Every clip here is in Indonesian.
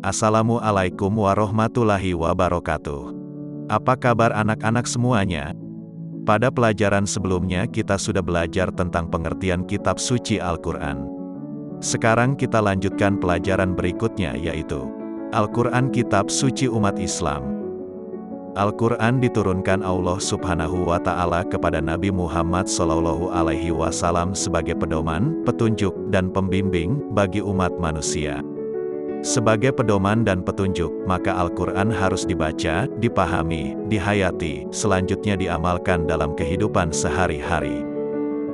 Assalamualaikum warahmatullahi wabarakatuh. Apa kabar anak-anak semuanya? Pada pelajaran sebelumnya kita sudah belajar tentang pengertian kitab suci Al-Quran. Sekarang kita lanjutkan pelajaran berikutnya yaitu Al-Quran kitab suci umat Islam. Al-Quran diturunkan Allah Subhanahu wa Ta'ala kepada Nabi Muhammad SAW sebagai pedoman, petunjuk, dan pembimbing bagi umat manusia. Sebagai pedoman dan petunjuk, maka Al-Quran harus dibaca, dipahami, dihayati, selanjutnya diamalkan dalam kehidupan sehari-hari.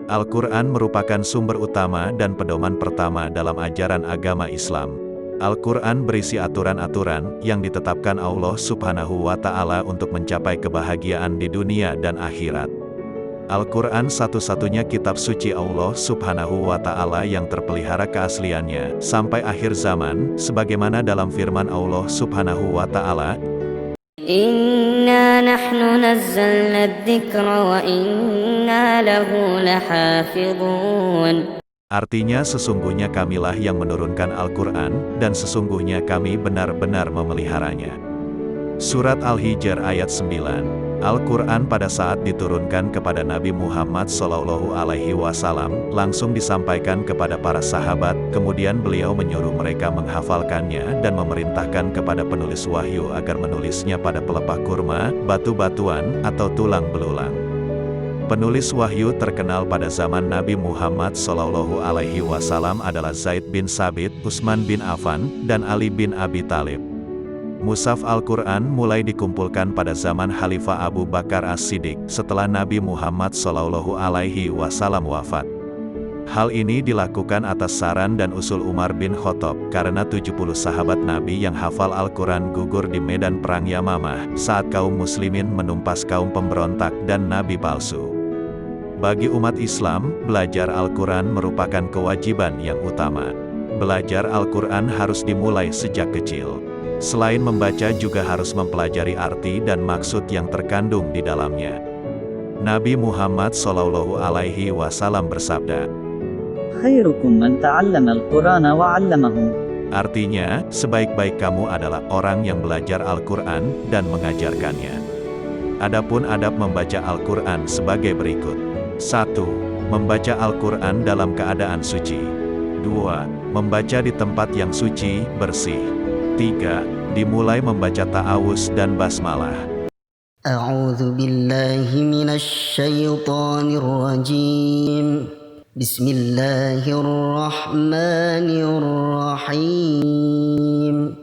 Al-Quran merupakan sumber utama dan pedoman pertama dalam ajaran agama Islam. Al-Quran berisi aturan-aturan yang ditetapkan Allah Subhanahu wa Ta'ala untuk mencapai kebahagiaan di dunia dan akhirat. Al-Quran satu-satunya kitab suci Allah Subhanahu wa Ta'ala yang terpelihara keasliannya sampai akhir zaman, sebagaimana dalam firman Allah Subhanahu wa Ta'ala, Inna nahnu nazzalna adh-dhikra wa inna lahu lahafidhun. Artinya sesungguhnya kamilah yang menurunkan Al-Quran, dan sesungguhnya kami benar-benar memeliharanya. Surat Al-Hijr ayat 9. Al-Quran pada saat diturunkan kepada Nabi Muhammad SAW, langsung disampaikan kepada para sahabat, kemudian beliau menyuruh mereka menghafalkannya dan memerintahkan kepada penulis wahyu agar menulisnya pada pelepah kurma, batu-batuan, atau tulang belulang. Penulis wahyu terkenal pada zaman Nabi Muhammad SAW adalah Zaid bin Sabit, Utsman bin Affan, dan Ali bin Abi Thalib. Mushaf Al-Quran mulai dikumpulkan pada zaman Khalifah Abu Bakar As-Siddiq setelah Nabi Muhammad SAW wafat. Hal ini dilakukan atas saran dan usul Umar bin Khattab karena 70 sahabat Nabi yang hafal Al-Quran gugur di medan perang Yamamah saat kaum muslimin menumpas kaum pemberontak dan nabi palsu. Bagi umat Islam, belajar Al-Quran merupakan kewajiban yang utama. Belajar Al-Quran harus dimulai sejak kecil. Selain membaca juga harus mempelajari arti dan maksud yang terkandung di dalamnya. Nabi Muhammad SAW bersabda, Khairukum man ta'allama al-Qur'ana wa 'allamahu. Artinya, sebaik-baik kamu adalah orang yang belajar Al-Quran dan mengajarkannya. Adapun adab membaca Al-Quran sebagai berikut. 1. Membaca Al-Quran dalam keadaan suci. 2. Membaca di tempat yang suci, bersih. 3. Dimulai membaca ta'awuz dan basmalah. A'udzu billahi minasy syaithanir rajim. Bismillahirrahmanirrahim.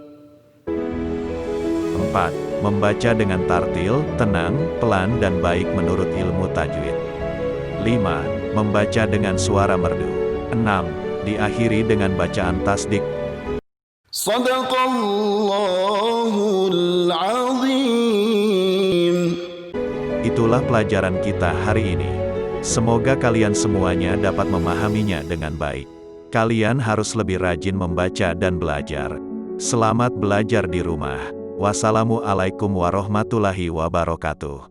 4. Membaca dengan tartil, tenang, pelan dan baik menurut ilmu tajwid. 5. Membaca dengan suara merdu. 6. Diakhiri dengan bacaan tasdik. Shadaqallahul Azim. Itulah pelajaran kita hari ini. Semoga kalian semuanya dapat memahaminya dengan baik. Kalian harus lebih rajin membaca dan belajar. Selamat belajar di rumah. Wassalamualaikum warahmatullahi wabarakatuh.